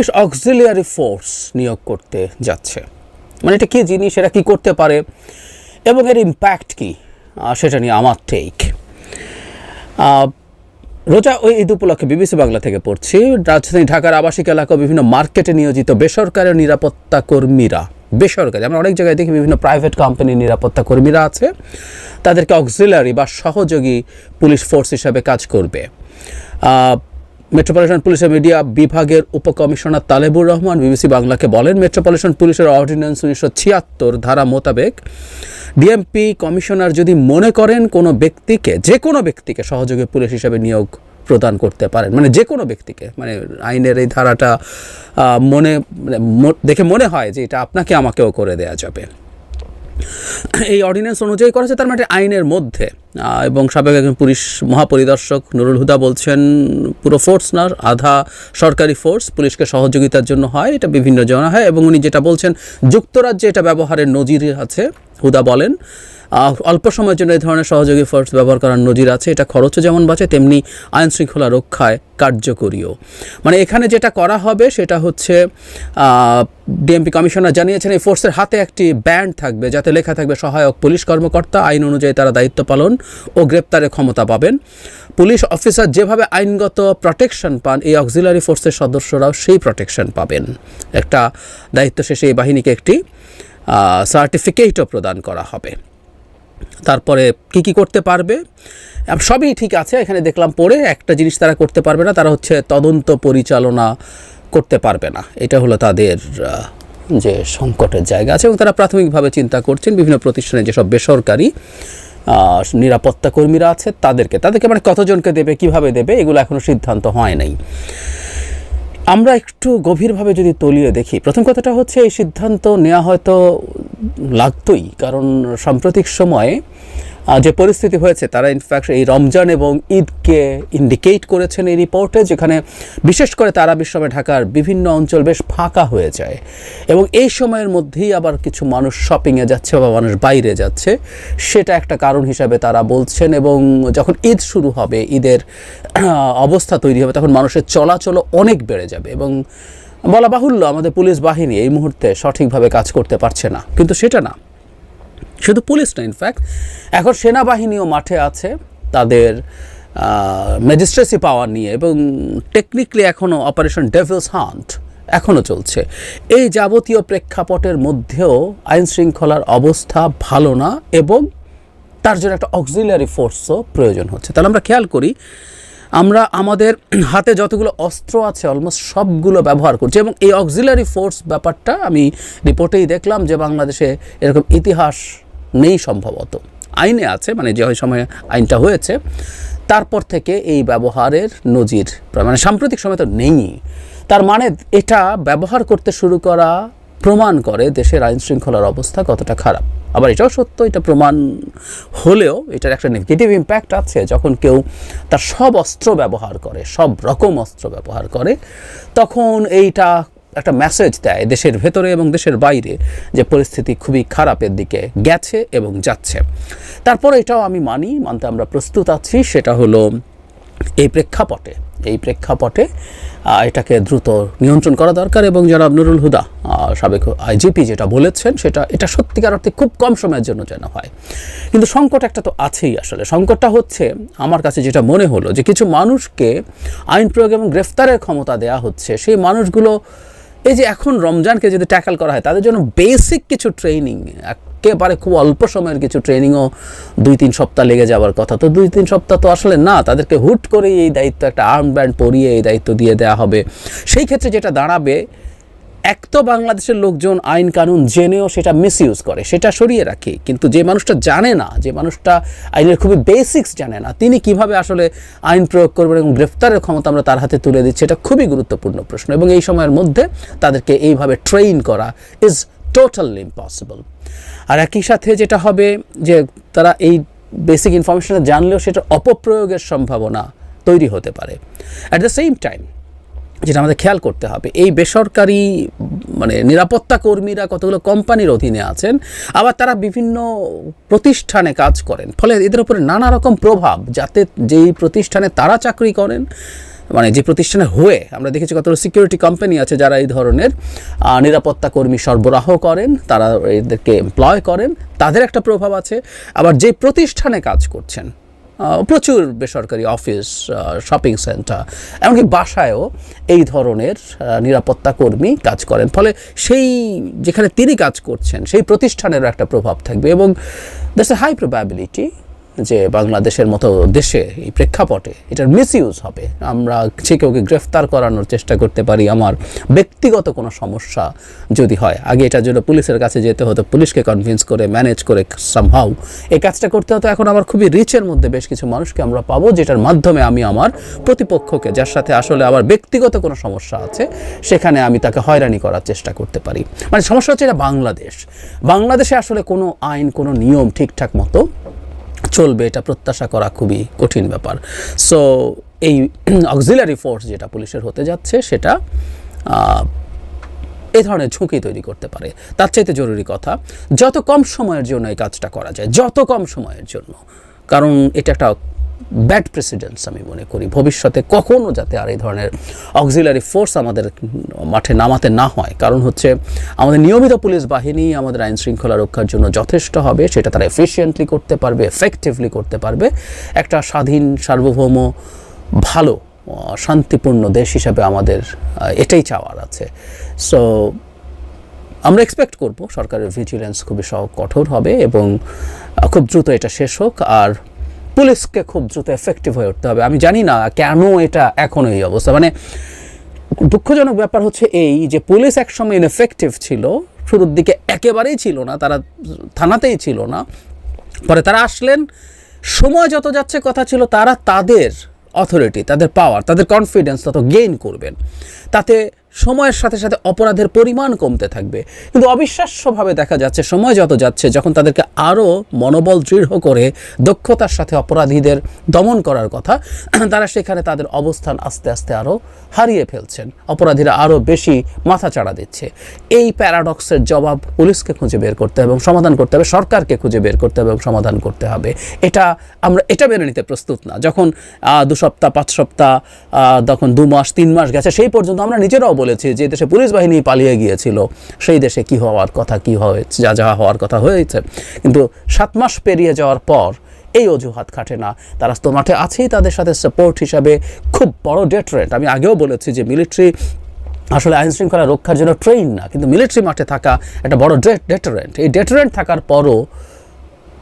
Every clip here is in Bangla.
পুলিশ অক্সিলিয়ারি ফোর্স নিয়োগ করতে যাচ্ছে, মানে এটা কী জিনিস, এরা কী করতে পারে এবং এর ইম্প্যাক্ট কী, সেটা নিয়ে আমার টেক। রোজা ওই ঈদ উপলক্ষে বিবিসি বাংলা থেকে পড়ছি, রাজধানী ঢাকার আবাসিক এলাকা বিভিন্ন মার্কেটে নিয়োজিত বেসরকারি নিরাপত্তা কর্মীরা, বেসরকারি আমরা অনেক জায়গায় দেখি বিভিন্ন প্রাইভেট কোম্পানির নিরাপত্তা কর্মীরা আছে, তাদেরকে অক্সিলারি বা সহযোগী পুলিশ ফোর্স হিসাবে কাজ করবে। মেট্রোপলিটন পুলিশের মিডিয়া বিভাগের উপকমিশনার তালেবুর রহমান বিবিসি বাংলাকে বলেন, মেট্রোপলিটন পুলিশের অর্ডিন্যান্স 1976 ধারা মোতাবেক ডিএমপি কমিশনার যদি মনে করেন কোনো ব্যক্তিকে, যে কোনো ব্যক্তিকে সহযোগী পুলিশ হিসাবে নিয়োগ প্রদান করতে পারেন, মানে যে কোনো ব্যক্তিকে, মানে আইনের এই ধারাটা দেখে মনে হয় যে এটা আপনাকে আমাকেও করে দেয়া যাবে, এই অর্ডিন্যান্স অনুযায়ী করেছে, তার মানে আইনের মধ্যে। এবং সাবেক একজন পুলিশ মহাপরিদর্শক নুরুল হুদা বলছেন, পুরো ফোর্স না, আধা সরকারি ফোর্স পুলিশকে সহযোগিতার জন্য হয়, এটা বিভিন্ন জনা হয়। এবং উনি যেটা বলছেন, যুক্তরাজ্যে এটা ব্যবহারের নজির আছে। হুদা বলেন, অল্প সময়ের জন্য এই ধরনের সহযোগী ফোর্স ব্যবহার করার নজির আছে, এটা খরচও যেমন বাঁচে তেমনি আইন শৃঙ্খলা রক্ষায় কার্যকরীও। মানে এখানে যেটা করা হবে সেটা হচ্ছে, ডিএমপি কমিশনার জানিয়েছেন এই ফোর্সের হাতে একটি ব্যান্ড থাকবে যাতে লেখা থাকবে সহায়ক পুলিশ কর্মকর্তা, আইন অনুযায়ী তারা দায়িত্ব পালন ও গ্রেপ্তারের ক্ষমতা পাবেন। পুলিশ অফিসার যেভাবে আইনগত প্রটেকশন পান, এই অক্সিলারি ফোর্সের সদস্যরাও সেই প্রটেকশন পাবেন। একটা দায়িত্ব শেষে এই বাহিনীকে একটি সার্টিফিকেটও প্রদান করা হবে। তারপরে কি করতে পারবে সবই ঠিক আছে, এখানে দেখলাম পড়ে একটা জিনিস তারা করতে পারবে না, তারা হচ্ছে তদন্ত পরিচালনা করতে পারবে না। এটা হলো তাদের যে সংকটের জায়গা আছে, এবং তারা প্রাথমিকভাবে চিন্তা করছেন বিভিন্ন প্রতিষ্ঠানে যেসব বেসরকারি নিরাপত্তা কর্মীরা আছে তাদেরকে মানে কতজনকে দেবে, কিভাবে দেবে, এগুলো এখনও সিদ্ধান্ত হয় নাই। আমরা একটু গভীরভাবে যদি তলিয়ে দেখি, প্রথম কথাটা হচ্ছে এই সিদ্ধান্ত নেওয়া হয়তো লাগতোই, কারণ সাম্প্রতিক সময়ে যে পরিস্থিতি হয়েছে, তারা ইনফ্যাক্ট এই রমজান এবং ঈদকে ইন্ডিকেট করেছেন এই রিপোর্টে, যেখানে বিশেষ করে তারাবির সময় ঢাকার বিভিন্ন অঞ্চল বেশ ফাঁকা হয়ে যায়, এবং এই সময়ের মধ্যেই আবার কিছু মানুষ শপিংয়ে যাচ্ছে বা মানুষ বাইরে যাচ্ছে, সেটা একটা কারণ হিসাবে তারা বলছেন। এবং যখন ঈদ শুরু হবে, ঈদের অবস্থা তৈরি হবে, তখন মানুষের চলাচল অনেক বেড়ে যাবে, এবং বলা বাহুল্য আমাদের পুলিশ বাহিনী এই মুহূর্তে সঠিকভাবে কাজ করতে পারছে না। কিন্তু সেটা না, শুধু পুলিশ না, ইনফ্যাক্ট এখন সেনাবাহিনীও মাঠে আছে তাদের ম্যাজিস্ট্রেসি পাওয়ার নিয়ে, এবং টেকনিক্যালি এখনও অপারেশন ডেভিলস হান্ট এখনও চলছে। এই যাবতীয় প্রেক্ষাপটের মধ্যেও আইন শৃঙ্খলার অবস্থা ভালো না, এবং তার জন্য একটা অক্সিলিয়ারি ফোর্সও প্রয়োজন হচ্ছে। তাহলে আমরা খেয়াল করি, আমরা আমাদের হাতে যতগুলো অস্ত্র আছে অলমোস্ট সবগুলো ব্যবহার করছি, এবং এই অক্সিলিয়ারি ফোর্স ব্যাপারটা আমি রিপোর্টেই দেখলাম যে বাংলাদেশে এরকম ইতিহাস নেই, সম্ভবত আইনে আছে, মানে যে সময় আইনটা হয়েছে তারপর থেকে এই ব্যবহারের নজির মানে সাম্প্রতিক সময় তো নেই। তার মানে এটা ব্যবহার করতে শুরু করা প্রমাণ করে দেশের আইন শৃঙ্খলার অবস্থা কতটা খারাপ। আবার এটাও সত্য, এটা প্রমাণ হলেও এটার একটা নেগেটিভ ইম্প্যাক্ট আছে। যখন কেউ তার সব অস্ত্র ব্যবহার করে, সব রকম অস্ত্র ব্যবহার করে, তখন এইটা একটা মেসেজ দেয় দেশের ভেতরে এবং দেশের বাইরে যে পরিস্থিতি খুবই খারাপের দিকে গেছে এবং যাচ্ছে। তারপর এটাও আমি মানতে আমরা প্রস্তুত আছি, সেটা হলো এই প্রেক্ষাপটে এটাকে দ্রুত নিয়ন্ত্রণ করা দরকার। এবং জনাব নুরুল হুদা সাবেক আইজিপি যেটা বলেছেন, এটা সত্যিকার অর্থে খুব কম সময়ের জন্য যেন হয়। কিন্তু সংকট একটা তো আছেই। আসলে সংকটটা হচ্ছে, আমার কাছে যেটা মনে হলো, যে কিছু মানুষকে আইন প্রয়োগ এবং গ্রেফতারের ক্ষমতা দেয়া হচ্ছে, সেই মানুষগুলো এই যে এখন রমজানকে যদি ট্যাকল করা হয়, তাদের জন্য বেসিক কিছু ট্রেনিং, একেবারে খুব অল্প সময়ের কিছু ট্রেনিংও 2-3 সপ্তাহ লেগে যাওয়ার কথা, তো 2-3 সপ্তাহ তো আসলে না, তাদেরকে হুট করেই এই দায়িত্ব, একটা আর্ম ব্যান্ড পরিয়ে এই দায়িত্ব দিয়ে দেওয়া হবে। সেই ক্ষেত্রে যেটা দাঁড়াবে, এক তো বাংলাদেশের লোকজন আইন কানুন জেনেও সেটা মিসইউজ করে, সেটা সরিয়ে রাখি, কিন্তু যে মানুষটা জানে না, যে মানুষটা আইনের খুবই বেসিক্স জানে না, তিনি কিভাবে আসলে আইন প্রয়োগ করবেন এবং গ্রেফতারের ক্ষমতা আমরা তার হাতে তুলে দিচ্ছি, এটা খুবই গুরুত্বপূর্ণ প্রশ্ন। এবং এই সময়ের মধ্যে তাদেরকে এইভাবে ট্রেন করা ইজ টোটালি ইম্পসিবল। আর একই সাথে যেটা হবে, যে তারা এই বেসিক ইনফরমেশনটা জানলেও সেটার অপপ্রয়োগের সম্ভাবনা তৈরি হতে পারে। অ্যাট দ্য সেম টাইম যেটা আমাদের খেয়াল করতে হবে, এই বেসরকারি মানে নিরাপত্তা কর্মীরা কতগুলো কোম্পানির অধীনে আছেন, আবার তারা বিভিন্ন প্রতিষ্ঠানে কাজ করেন, ফলে এদের উপরে নানা রকম প্রভাব, যাতে যেই প্রতিষ্ঠানে তারা চাকরি করেন মানে যে প্রতিষ্ঠানে হয়ে আমরা দেখেছি কতগুলো সিকিউরিটি কোম্পানি আছে যারা এই ধরনের নিরাপত্তা কর্মী সরবরাহ করেন, তারা এদেরকে এমপ্লয় করেন, তাদের একটা প্রভাব আছে। আবার যে প্রতিষ্ঠানে কাজ করছেন, প্রচুর বেসরকারি অফিস, শপিং সেন্টার, এমনকি বাসায়ও এই ধরনের নিরাপত্তা কর্মী কাজ করেন, ফলে সেই যেখানে তিনি কাজ করছেন সেই প্রতিষ্ঠানেরও একটা প্রভাব থাকবে। এবং দ্যাটস এ হাই প্রবাবিলিটি যে বাংলাদেশের মতো দেশে এই প্রেক্ষাপটে এটার মিসইউজ হবে। আমরা যে কাউকে গ্রেফতার করানোর চেষ্টা করতে পারি আমার ব্যক্তিগত কোনো সমস্যা যদি হয়। আগে এটার জন্য পুলিশের কাছে যেতে হতো, পুলিশকে কনভিন্স করে ম্যানেজ করে সামহাউ এই কাজটা করতে হতো। এখন আমার খুবই রিচের মধ্যে বেশ কিছু মানুষকে আমরা পাবো যেটার মাধ্যমে আমি আমার প্রতিপক্ষকে, যার সাথে আসলে আমার ব্যক্তিগত কোনো সমস্যা আছে, সেখানে আমি তাকে হয়রানি করার চেষ্টা করতে পারি। মানে সমস্যা হচ্ছে এটা বাংলাদেশে আসলে কোনো আইন, কোনো নিয়ম ঠিকঠাক মতো চলবে এটা প্রত্যাশা করা খুবই কঠিন ব্যাপার। সো এই অক্সিলারি ফোর্স যেটা পুলিশের হতে যাচ্ছে সেটা এই ধরনের ঝুঁকি তৈরি করতে পারে। তার চাইতে জরুরি কথা, যত কম সময়ের জন্য এই কাজটা করা যায়, যত কম সময়ের জন্য, কারণ এটা একটা ব্যাড প্রেসিডেন্টস আমি মনে করি। ভবিষ্যতে কখনও যাতে আর এই ধরনের অক্সিলারি ফোর্স আমাদের মাঠে নামাতে না হয়। কারণ হচ্ছে আমাদের নিয়মিত পুলিশ বাহিনী আমাদের আইন শৃঙ্খলা রক্ষার জন্য যথেষ্ট হবে, সেটা তারা এফিশিয়েন্টলি করতে পারবে, এফেক্টিভলি করতে পারবে। একটা স্বাধীন, সার্বভৌম, ভালো, শান্তিপূর্ণ দেশ হিসাবে আমাদের এটাই চাওয়ার আছে। সো আমরা এক্সপেক্ট করব সরকারের ভিজিলেন্স খুবই কঠোর হবে এবং খুব দ্রুত এটা শেষ হোক, আর পুলিশকে খুব দ্রুত এফেক্টিভ হয়ে উঠতে হবে। আমি জানি না কেন এটা এখনও এই অবস্থা। মানে দুঃখজনক ব্যাপার হচ্ছে এই যে পুলিশ একসময় ইনএফেক্টিভ ছিল, শুরুর দিকে একেবারেই ছিল না, তারা থানাতেই ছিল না, পরে তারা আসলেন। সময় যত যাচ্ছে কথা ছিল তারা তাদের অথরিটি, তাদের পাওয়ার, তাদের কনফিডেন্স তত গেইন করবেন, তাতে সময়ের সাথে সাথে অপরাধের পরিমাণ কমতে থাকবে। কিন্তু অবিশ্বাস্যভাবে দেখা যাচ্ছে সময় যত যাচ্ছে, যখন তাদেরকে আরও মনোবল দৃঢ় করে দক্ষতার সাথে অপরাধীদের দমন করার কথা, তারা সেখানে তাদের অবস্থান আস্তে আস্তে আরও হারিয়ে ফেলছেন। অপরাধীরা আরও বেশি মাথা চাড়া দিচ্ছে। এই প্যারাডক্সের জবাব পুলিশকে খুঁজে বের করতে হবে এবং সমাধান করতে হবে, সরকারকে খুঁজে বের করতে হবে এবং সমাধান করতে হবে। আমরা এটা মেনে নিতে প্রস্তুত না। যখন 2 সপ্তাহ, 5 সপ্তাহ, তখন 2 মাস, 3 মাস গেছে, সেই পর্যন্ত আমরা নিজেরাও বলেছি যে দেশে পুলিশ বাহিনী পালিয়ে গিয়েছিল, সেই দেশে কি হওয়ার কথা, কি হয়েছে, যা হওয়ার কথা হয়েছে। কিন্তু 7 মাস পেরিয়ে যাওয়ার পর এই অজুহাত খাটে না। তারা তো মাঠে আছেই তাদের সাথে সাপোর্ট হিসাবে, খুব বড় ডেটারেন্ট। আমি আগেও বলেছি যে মিলিটারি আসলে আইন শৃঙ্খলা রক্ষার জন্য ট্রেন না, কিন্তু মিলিটারি মাঠে থাকা একটা বড় ডেটারেন্ট। এই ডেটারেন্ট থাকার পরও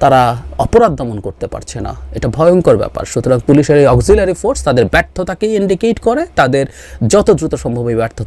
তারা অপরাধ দমন করতে পারছে না, এটা ভয়ঙ্কর ব্যাপার। সুতরাং পুলিশের এই অক্সিলারি ফোর্স তাদের ব্যর্থতাকেই ইন্ডিকেট করে, তাদের যত দ্রুত সম্ভব এই ব্যর্থতা